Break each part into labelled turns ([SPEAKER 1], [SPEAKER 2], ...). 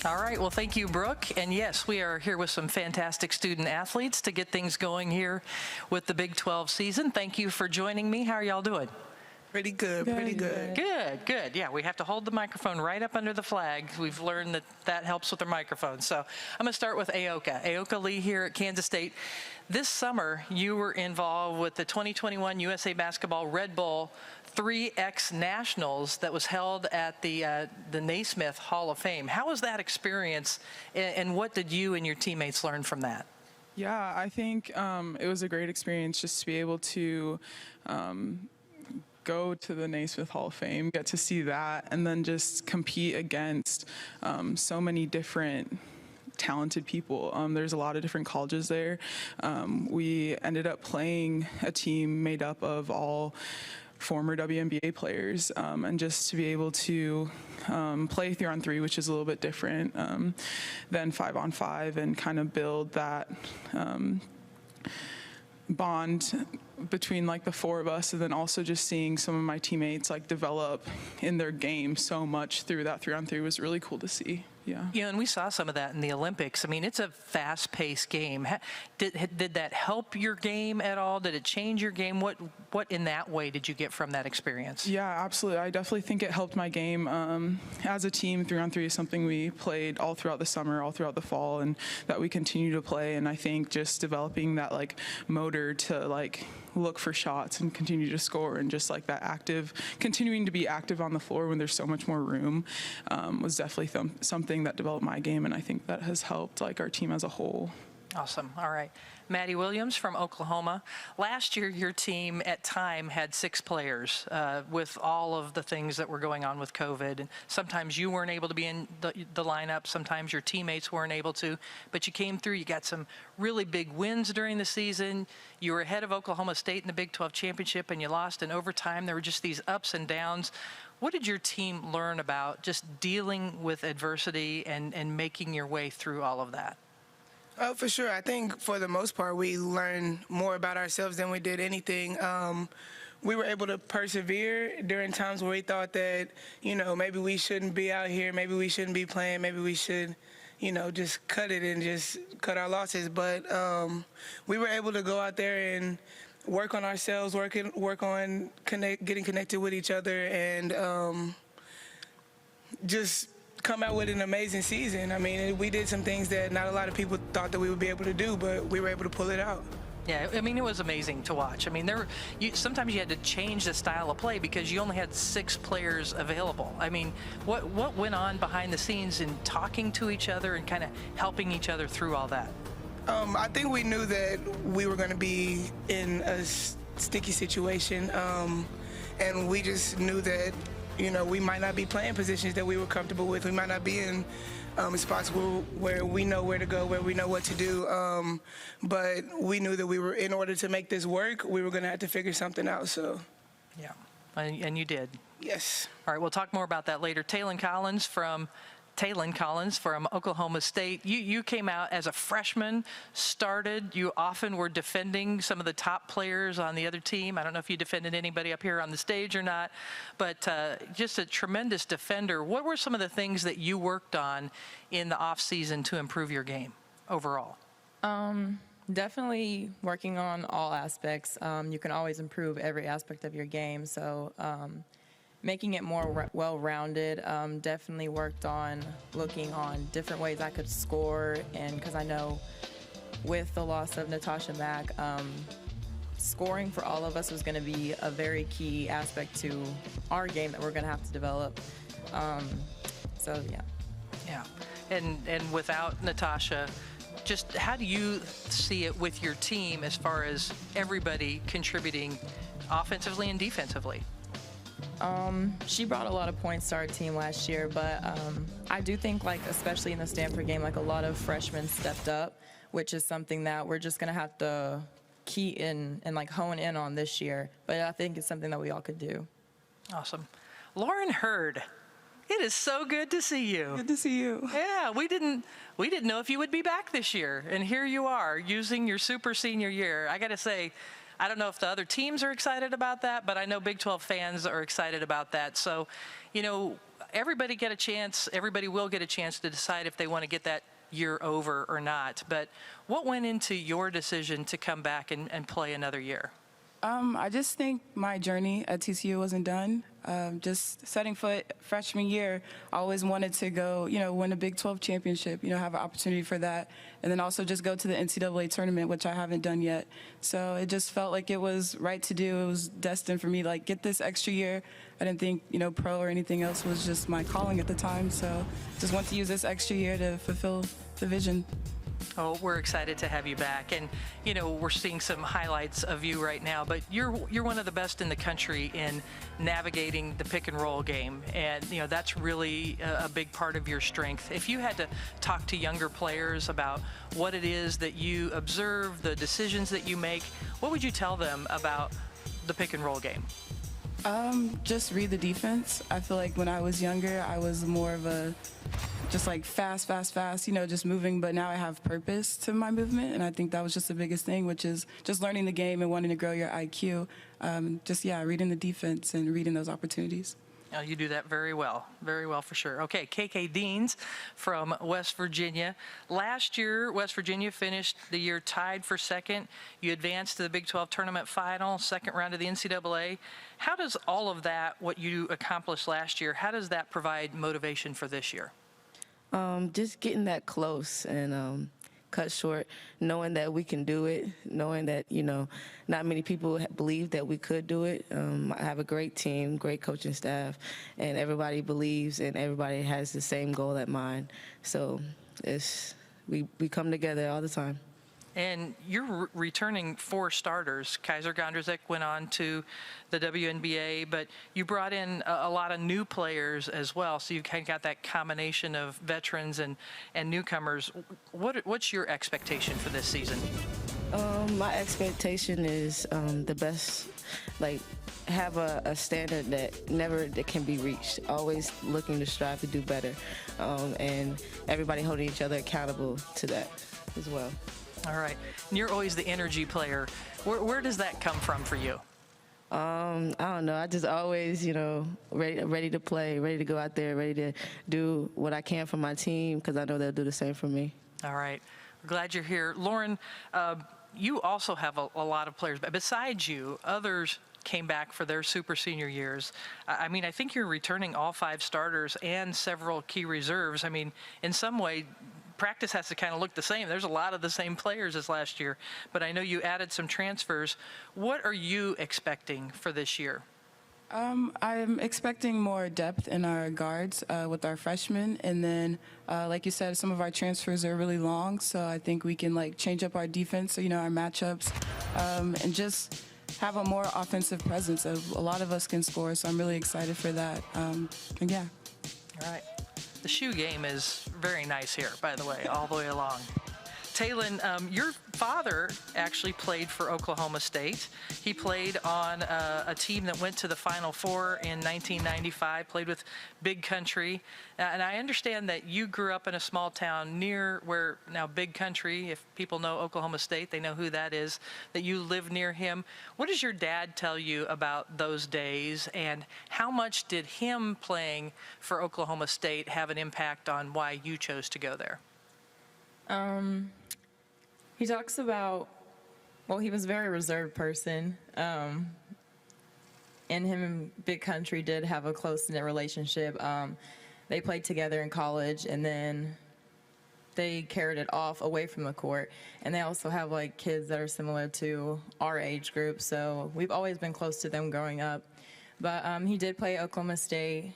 [SPEAKER 1] All right, well, thank you, Brooke. And yes, we are here with some fantastic student athletes to get things going here with the Big 12 season. Thank you for joining me. How are y'all doing?
[SPEAKER 2] Pretty good, pretty good.
[SPEAKER 1] Good, good. Yeah, we have to hold the microphone right up under the flag. We've learned that that helps with the microphone. So I'm going to start with Ayoka Lee here at Kansas State. This summer, you were involved with the 2021 USA Basketball Red Bull 3X Nationals that was held at the Naismith Hall of Fame. How was that experience, and what did you and your teammates learn from that?
[SPEAKER 3] Yeah, I think it was a great experience just to be able to go to the Naismith Hall of Fame, get to see that, and then just compete against so many different talented people. There's a lot of different colleges there. We ended up playing a team made up of all former WNBA players, and just to be able to play 3-on-3, which is a little bit different than 5-on-5, and kind of build that bond between like the four of us, and then also just seeing some of my teammates like develop in their game so much through that 3-on-3 was really cool to see. Yeah.
[SPEAKER 1] You know, and we saw some of that in the Olympics. I mean, it's a fast-paced game. Did that help your game at all? Did it change your game? What in that way did you get from that experience?
[SPEAKER 3] Yeah, absolutely. I definitely think it helped my game. As a team, 3-on-3 is something we played all throughout the summer, all throughout the fall, and that we continue to play. And I think just developing that like motor to like look for shots and continue to score, and just like that continuing to be active on the floor when there's so much more room, was definitely something that developed my game, and I think that has helped like our team as a whole.
[SPEAKER 1] Awesome. All right. Maddie Williams from Oklahoma. Last year, your team at time had 6 players with all of the things that were going on with COVID. And sometimes you weren't able to be in the lineup. Sometimes your teammates weren't able to. But you came through. You got some really big wins during the season. You were ahead of Oklahoma State in the Big 12 championship, and you lost in overtime. There were just these ups and downs. What did your team learn about just dealing with adversity and making your way through all of that?
[SPEAKER 2] Oh, for sure. I think for the most part, we learned more about ourselves than we did anything. We were able to persevere during times where we thought that, you know, maybe we shouldn't be out here, maybe we shouldn't be playing, maybe we should, you know, just cut it and just cut our losses. But we were able to go out there and work on ourselves, work on getting connected with each other, and just come out with an amazing season. I mean, we did some things that not a lot of people thought that we would be able to do, but we were able to pull it out.
[SPEAKER 1] Yeah, I mean, it was amazing to watch. I mean, sometimes you had to change the style of play because you only had 6 players available. I mean, what went on behind the scenes in talking to each other and kind of helping each other through all that?
[SPEAKER 2] I think we knew that we were going to be in a sticky situation, and we just knew that, you know, we might not be playing positions that we were comfortable with. We might not be in spots where we know where to go, where we know what to do. But we knew that in order to make this work, we were going to have to figure something out. So,
[SPEAKER 1] yeah, and you did.
[SPEAKER 2] Yes.
[SPEAKER 1] All right, we'll talk more about that later. Taylon Collins from Oklahoma State. You came out as a freshman, started. You often were defending some of the top players on the other team. I don't know if you defended anybody up here on the stage or not, but just a tremendous defender. What were some of the things that you worked on in the off season to improve your game overall?
[SPEAKER 4] Definitely working on all aspects. You can always improve every aspect of your game. So making it more well-rounded, definitely worked on looking on different ways I could score, and because I know with the loss of Natasha Mack, scoring for all of us was going to be a very key aspect to our game that we're going to have to develop. So, yeah.
[SPEAKER 1] Yeah, and without Natasha, just how do you see it with your team as far as everybody contributing offensively and defensively?
[SPEAKER 4] She brought a lot of points to our team last year, but I do think, like, especially in the Stanford game, like, a lot of freshmen stepped up, which is something that we're just going to have to key in and, like, hone in on this year. But I think it's something that we all could do.
[SPEAKER 1] Awesome. Lauren Hurd, it is so good to see you.
[SPEAKER 3] Good to see you.
[SPEAKER 1] Yeah, we didn't know if you would be back this year, and here you are using your super senior year. I got to say, I don't know if the other teams are excited about that, but I know Big 12 fans are excited about that. So, you know, everybody will get a chance to decide if they want to get that year over or not. But what went into your decision to come back and play another year?
[SPEAKER 3] I just think my journey at TCU wasn't done. Just setting foot freshman year, I always wanted to go, win a Big 12 championship, have an opportunity for that. And then also just go to the NCAA tournament, which I haven't done yet. So it just felt like it was right to do. It was destined for me, like, get this extra year. I didn't think, pro or anything else was just my calling at the time. So just want to use this extra year to fulfill the vision.
[SPEAKER 1] Oh, we're excited to have you back. And, we're seeing some highlights of you right now, but you're one of the best in the country in navigating the pick and roll game. And, that's really a big part of your strength. If you had to talk to younger players about what it is that you observe, the decisions that you make, what would you tell them about the pick and roll game?
[SPEAKER 3] Just read the defense. I feel like when I was younger, I was more of a just like fast, just moving. But now I have purpose to my movement, and I think that was just the biggest thing, which is just learning the game and wanting to grow your IQ. Reading the defense and reading those opportunities.
[SPEAKER 1] You do that very well for sure. Okay, KK Deans from West Virginia. Last year, West Virginia finished the year tied for second. You advanced to the Big 12 tournament final, second round of the NCAA. How does all of that, what you accomplished last year, how does that provide motivation for this year?
[SPEAKER 5] Just getting that close and cut short, knowing that we can do it, knowing that, not many people believe that we could do it. I have a great team, great coaching staff, and everybody believes and everybody has the same goal at mind. So we come together all the time.
[SPEAKER 1] And you're returning 4 starters. Kaiser Gondrzik went on to the WNBA, but you brought in a lot of new players as well. So you kind of got that combination of veterans and newcomers. What's your expectation for this season?
[SPEAKER 5] My expectation is the best, have a standard that can be reached. Always looking to strive to do better, and everybody holding each other accountable to that as well.
[SPEAKER 1] All right. And you're always the energy player. Where does that come from for you?
[SPEAKER 5] I don't know. I just always, ready to play, ready to go out there, ready to do what I can for my team because I know they'll do the same for me.
[SPEAKER 1] All right. We're glad you're here. Lauren, you also have a lot of players. But besides you, others came back for their super senior years. I think you're returning all 5 starters and several key reserves. In some way, practice has to kind of look the same. There's a lot of the same players as last year, but I know you added some transfers. What are you expecting for this year?
[SPEAKER 3] I'm expecting more depth in our guards with our freshmen, and then, like you said, some of our transfers are really long, so I think we can change up our defense, our matchups, and just have a more offensive presence. A lot of us can score, so I'm really excited for that. And yeah.
[SPEAKER 1] All right. The shoe game is very nice here, by the way, all the way along. Taylen, your father actually played for Oklahoma State. He played on a team that went to the Final Four in 1995, played with Big Country. And I understand that you grew up in a small town near where now Big Country, if people know Oklahoma State, they know who that is, that you live near him. What does your dad tell you about those days, and how much did him playing for Oklahoma State have an impact on why you chose to go there?
[SPEAKER 4] He talks about, he was a very reserved person. And him and Big Country did have a close-knit relationship. They played together in college, and then they carried it off away from the court. And they also have kids that are similar to our age group, so we've always been close to them growing up. But he did play Oklahoma State.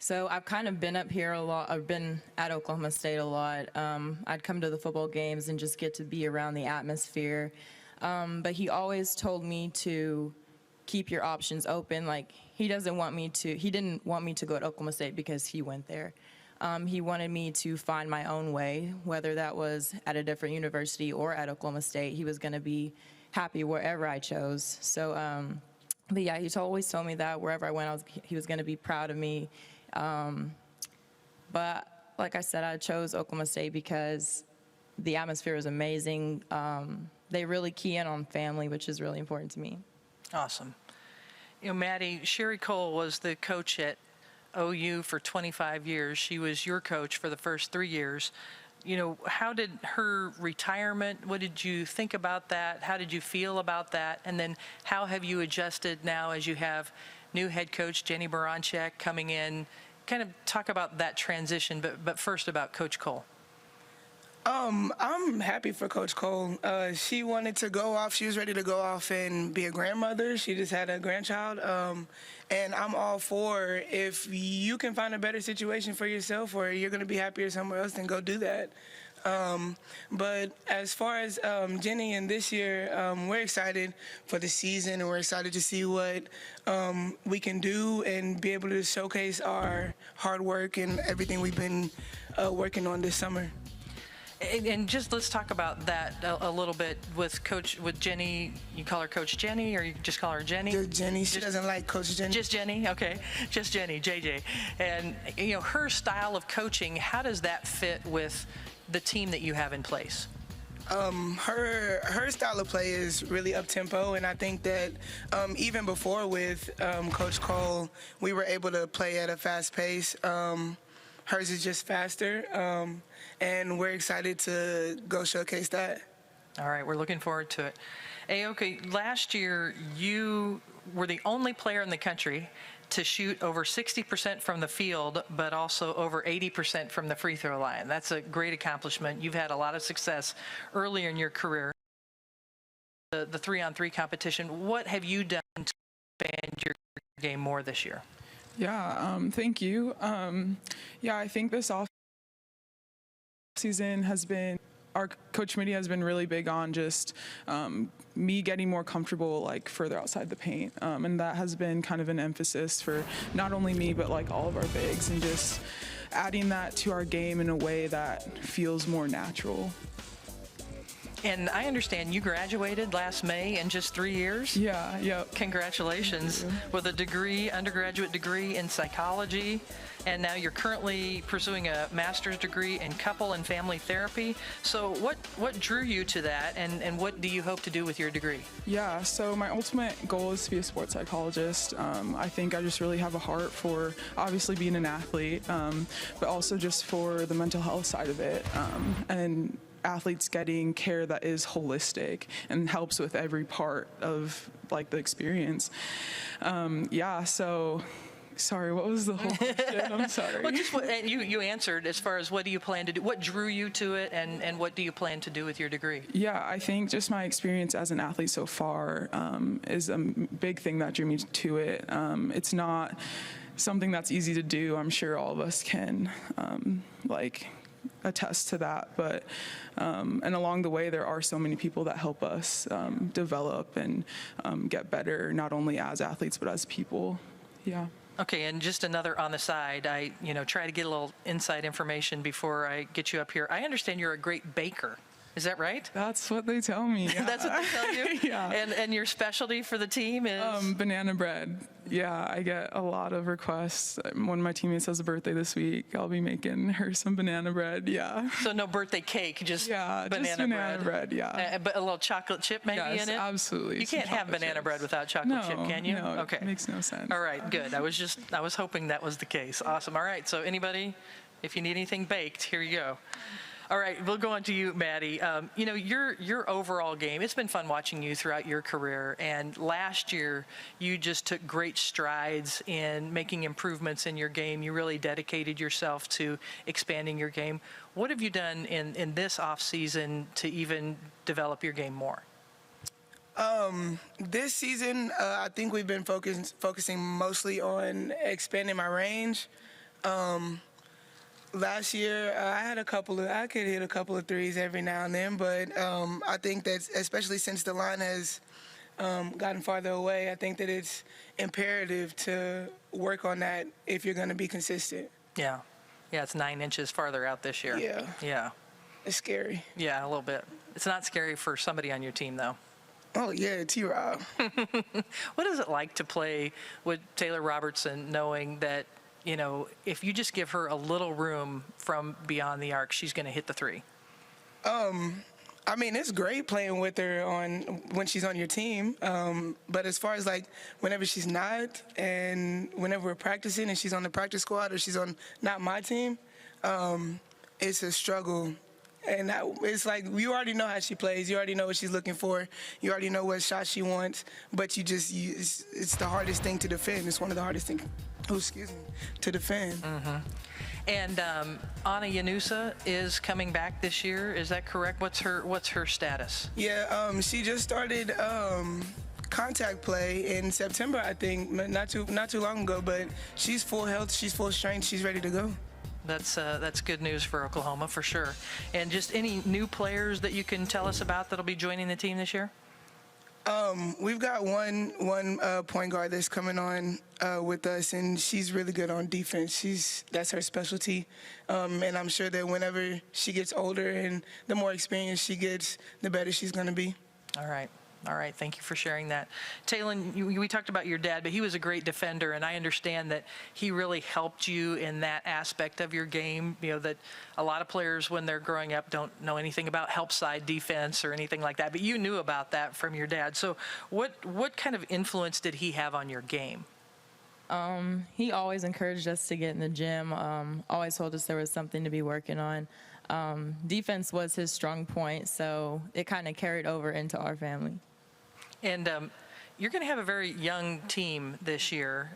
[SPEAKER 4] So I've kind of been up here a lot. I've been at Oklahoma State a lot. I'd come to the football games and just get to be around the atmosphere. But he always told me to keep your options open. He didn't want me to go to Oklahoma State because he went there. He wanted me to find my own way, whether that was at a different university or at Oklahoma State. He was going to be happy wherever I chose. So, but yeah, he always told me that wherever I went, he was going to be proud of me. But like I said, I chose Oklahoma State because the atmosphere is amazing. They really key in on family, which is really important to me.
[SPEAKER 1] Awesome. Maddie, Sherry Cole was the coach at OU for 25 years. She was your coach for the first 3 years. You know, how did her retirement, what did you think about that? How did you feel about that? And then how have you adjusted now as you have new head coach Jenny Baranchek coming in? Kind of talk about that transition, but first about Coach Cole.
[SPEAKER 2] I'm happy for Coach Cole. She wanted to go off. She was ready to go off and be a grandmother. She just had a grandchild. And I'm all for, if you can find a better situation for yourself or you're going to be happier somewhere else, then go do that. But as far as Jenny and this year, we're excited for the season, and we're excited to see what we can do and be able to showcase our hard work and everything we've been working on this summer.
[SPEAKER 1] And just let's talk about that a little bit with Jenny. You call her Coach Jenny, or you just call her Jenny?
[SPEAKER 2] Just Jenny. She doesn't like Coach Jenny.
[SPEAKER 1] Just Jenny, okay. Just Jenny, JJ. And, you know, her style of coaching, how does that fit with the team that you have in place?
[SPEAKER 2] Her style of play is really up-tempo, and I think that even before with Coach Cole, we were able to play at a fast pace. Hers is just faster, and we're excited to go showcase that.
[SPEAKER 1] All right, we're looking forward to it. Ayoka, last year you were the only player in the country to shoot over 60% from the field, but also over 80% from the free throw line. That's a great accomplishment. You've had a lot of success earlier in your career. The 3-on-3 competition, what have you done to expand your game more this year?
[SPEAKER 3] Yeah, thank you. Yeah, I think this off season has been, our coach Madi has been really big on just me getting more comfortable like further outside the paint, and that has been kind of an emphasis for not only me but like all of our bigs, and just adding that to our game in a way that feels more natural.
[SPEAKER 1] And I understand you graduated last May in just 3 years?
[SPEAKER 3] Yeah, yep.
[SPEAKER 1] Congratulations. With a degree, undergraduate degree in psychology, and now you're currently pursuing a master's degree in couple and family therapy. So what drew you to that, and what do you hope to do with your degree?
[SPEAKER 3] Yeah, so my ultimate goal is to be a sports psychologist. I think I just really have a heart for obviously being an athlete, but also just for the mental health side of it, and athletes getting care that is holistic and helps with every part of like the experience. Yeah, so sorry, what was the whole question? I'm sorry.
[SPEAKER 1] Well, just and you answered as far as what do you plan to do, what drew you to it, and what do you plan to do with your degree?
[SPEAKER 3] Yeah, I think just my experience as an athlete so far is a big thing that drew me to it. It's not something that's easy to do. I'm sure all of us can like attest to that, but and along the way there are so many people that help us develop and get better, not only as athletes but as people. Yeah.
[SPEAKER 1] Okay, and just another on the side, I try to get a little inside information before I get you up here. I understand you're a great baker. Is that right?
[SPEAKER 3] That's what they tell me. Yeah.
[SPEAKER 1] That's what they tell you?
[SPEAKER 3] Yeah.
[SPEAKER 1] And your specialty for the team is?
[SPEAKER 3] Banana bread. Yeah, I get a lot of requests. One of my teammates has a birthday this week. I'll be making her some banana bread. Yeah.
[SPEAKER 1] So no birthday cake, just banana
[SPEAKER 3] bread. Yeah.
[SPEAKER 1] But a little chocolate chip maybe in it?
[SPEAKER 3] Yes, absolutely.
[SPEAKER 1] You can't have banana bread without chocolate chip, can you?
[SPEAKER 3] No,
[SPEAKER 1] okay.
[SPEAKER 3] It makes no sense.
[SPEAKER 1] All right, good. I was hoping that was the case. Awesome. All right, so anybody, if you need anything baked, here you go. All right, we'll go on to you, Maddie. Your overall game, it's been fun watching you throughout your career, and last year you just took great strides in making improvements in your game. You really dedicated yourself to expanding your game. What have you done in this offseason to even develop your game more?
[SPEAKER 2] This season, I think we've been focusing mostly on expanding my range. Last year, I could hit a couple of threes every now and then, but I think that especially since the line has gotten farther away, I think that it's imperative to work on that if you're going to be consistent.
[SPEAKER 1] Yeah. Yeah, it's 9 inches farther out this year.
[SPEAKER 2] Yeah.
[SPEAKER 1] Yeah.
[SPEAKER 2] It's scary.
[SPEAKER 1] Yeah, a little bit. It's not scary for somebody on your team, though.
[SPEAKER 2] Oh, yeah, T-Rob.
[SPEAKER 1] What is it like to play with Taylor Robertson, knowing that, if you just give her a little room from beyond the arc, she's going to hit the three?
[SPEAKER 2] I mean, it's great playing with her when she's on your team. But as far as like whenever she's not, and whenever we're practicing and she's on the practice squad or she's on not my team, it's a struggle. And it's like you already know how she plays. You already know what she's looking for. You already know what shot she wants. But it's the hardest thing to defend. It's one of the hardest things. Oh, excuse me, to defend.
[SPEAKER 1] Mm-hmm. And Anna Yanusa is coming back this year. Is that correct? What's her status?
[SPEAKER 2] Yeah, she just started contact play in September, I think, not too long ago. But she's full health, she's full strength, she's ready to go.
[SPEAKER 1] That's good news for Oklahoma for sure. And just any new players that you can tell us about that'll be joining the team this year?
[SPEAKER 2] We've got one point guard that's coming on with us, and she's really good on defense. That's her specialty, and I'm sure that whenever she gets older and the more experience she gets, the better she's going to be.
[SPEAKER 1] All right. Thank you for sharing that. Taylen, we talked about your dad, but he was a great defender, and I understand that he really helped you in that aspect of your game. You know, that a lot of players, when they're growing up, don't know anything about help side defense or anything like that, but you knew about that from your dad. So what kind of influence did he have on your game?
[SPEAKER 4] He always encouraged us to get in the gym, always told us there was something to be working on. Defense was his strong point, so it kind of carried over into our family.
[SPEAKER 1] And you're going to have a very young team this year.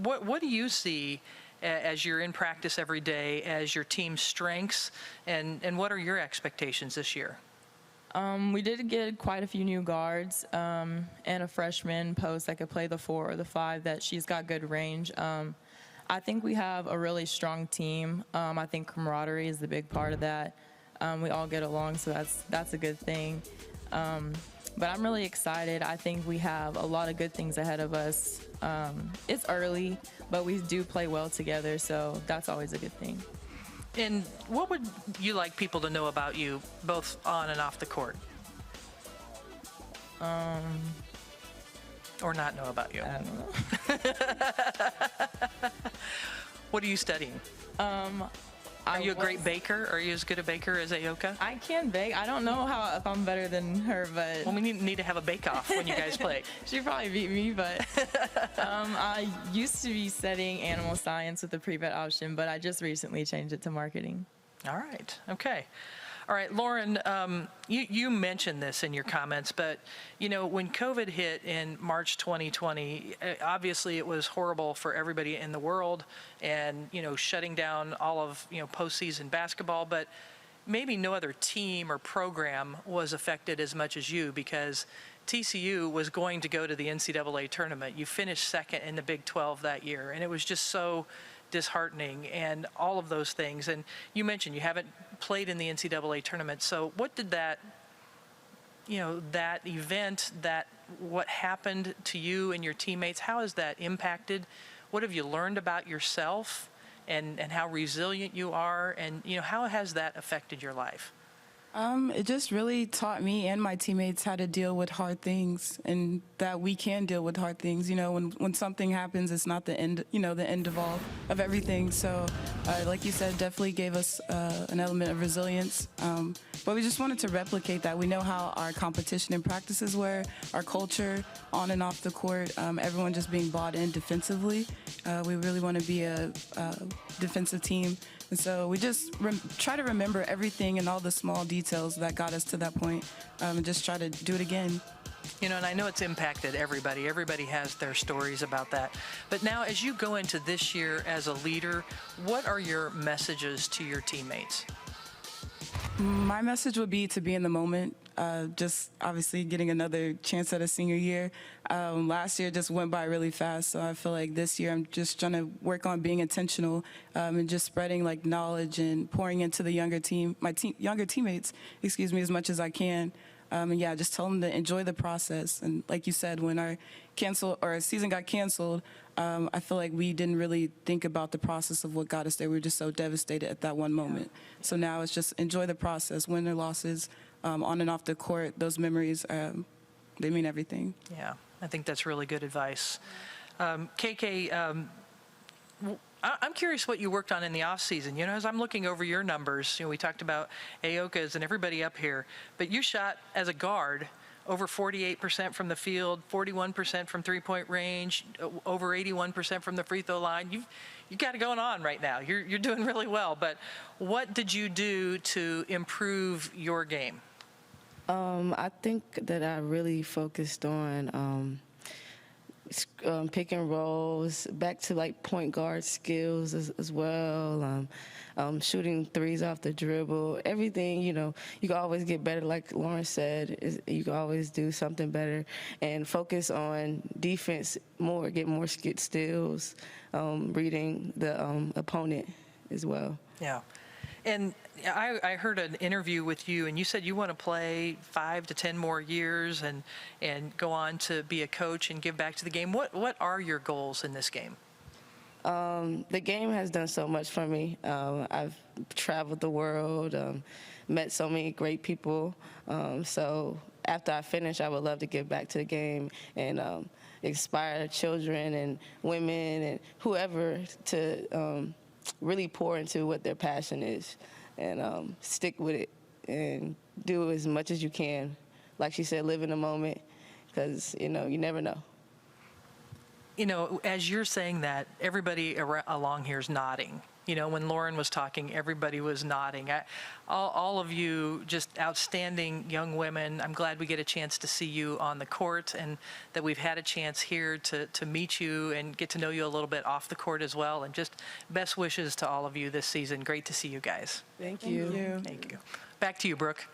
[SPEAKER 1] What do you see as you're in practice every day as your team's strengths, and what are your expectations this year?
[SPEAKER 4] We did get quite a few new guards and a freshman post that could play the 4 or the 5 that she's got good range. I think we have a really strong team. I think camaraderie is the big part of that. We all get along, so that's a good thing. But I'm really excited. I think we have a lot of good things ahead of us. It's early, but we do play well together, so that's always a good thing.
[SPEAKER 1] And what would you like people to know about you, both on and off the court? Or not know about you?
[SPEAKER 4] I don't know.
[SPEAKER 1] What are you studying? Are you a great baker? Are you as good a baker as Ayoka?
[SPEAKER 4] I can bake. I don't know if I'm better than her, but...
[SPEAKER 1] Well, we need to have a bake-off when you guys play.
[SPEAKER 4] She'd probably beat me, but I used to be studying animal science with the pre-vet option, but I just recently changed it to marketing.
[SPEAKER 1] All right. Okay. All right, Lauren, you mentioned this in your comments, but, you know, when COVID hit in March 2020, obviously it was horrible for everybody in the world and, you know, shutting down all of, you know, postseason basketball, but maybe no other team or program was affected as much as you because TCU was going to go to the NCAA tournament. You finished second in the Big 12 that year, and it was just so disheartening and all of those things. And you mentioned you haven't played in the NCAA tournament. So what did that, you know, that event, what happened to you and your teammates, how has that impacted? What have you learned about yourself and how resilient you are? And, you know, how has that affected your life?
[SPEAKER 3] It just really taught me and my teammates how to deal with hard things and that we can deal with hard things. You know, when something happens, it's not the end, you know, the end of everything. So, like you said, definitely gave us an element of resilience. But we just wanted to replicate that. We know how our competition and practices were, our culture on and off the court, everyone just being bought in defensively. We really want to be a defensive team. And so we just try to remember everything and all the small details that got us to that point, and just try to do it again.
[SPEAKER 1] You know, and I know it's impacted everybody. Everybody has their stories about that. But now as you go into this year as a leader, what are your messages to your teammates?
[SPEAKER 3] My message would be to be in the moment. Just obviously getting another chance at a senior year. Last year just went by really fast, so I feel like this year I'm just trying to work on being intentional and just spreading like knowledge and pouring into the younger teammates, as much as I can. And yeah, just tell them to enjoy the process. And like you said, when our season got canceled, I feel like we didn't really think about the process of what got us there. We were just so devastated at that one moment. So now it's just enjoy the process, win or losses. On and off the court, those memories, they mean everything.
[SPEAKER 1] Yeah, I think that's really good advice. KK, I'm curious what you worked on in the off season. You know, as I'm looking over your numbers, you know, we talked about Ayoka's and everybody up here, but you shot as a guard over 48% from the field, 41% from three-point range, over 81% from the free throw line. You've got it going on right now. You're doing really well. But what did you do to improve your game?
[SPEAKER 5] I think that I really focused on pick and rolls, back to like point guard skills as well, shooting threes off the dribble, everything, you know, you can always get better, like Lauren said, you can always do something better, and focus on defense more, get more steals, reading the opponent as well.
[SPEAKER 1] Yeah. And I heard an interview with you, and you said you want to play 5 to 10 more years and go on to be a coach and give back to the game. What are your goals in this game?
[SPEAKER 5] The game has done so much for me. I've traveled the world, met so many great people. So after I finish, I would love to give back to the game and inspire children and women and whoever to really pour into what their passion is and stick with it and do as much as you can. Like she said, live in the moment, because, you know, you never know.
[SPEAKER 1] You know, as you're saying that, everybody along here is nodding. You know, when Lauren was talking, everybody was nodding. All of you, just outstanding young women. I'm glad we get a chance to see you on the court and that we've had a chance here to meet you and get to know you a little bit off the court as well. And just best wishes to all of you this season. Great to see you guys.
[SPEAKER 5] Thank you.
[SPEAKER 1] Thank you. Back to you, Brooke.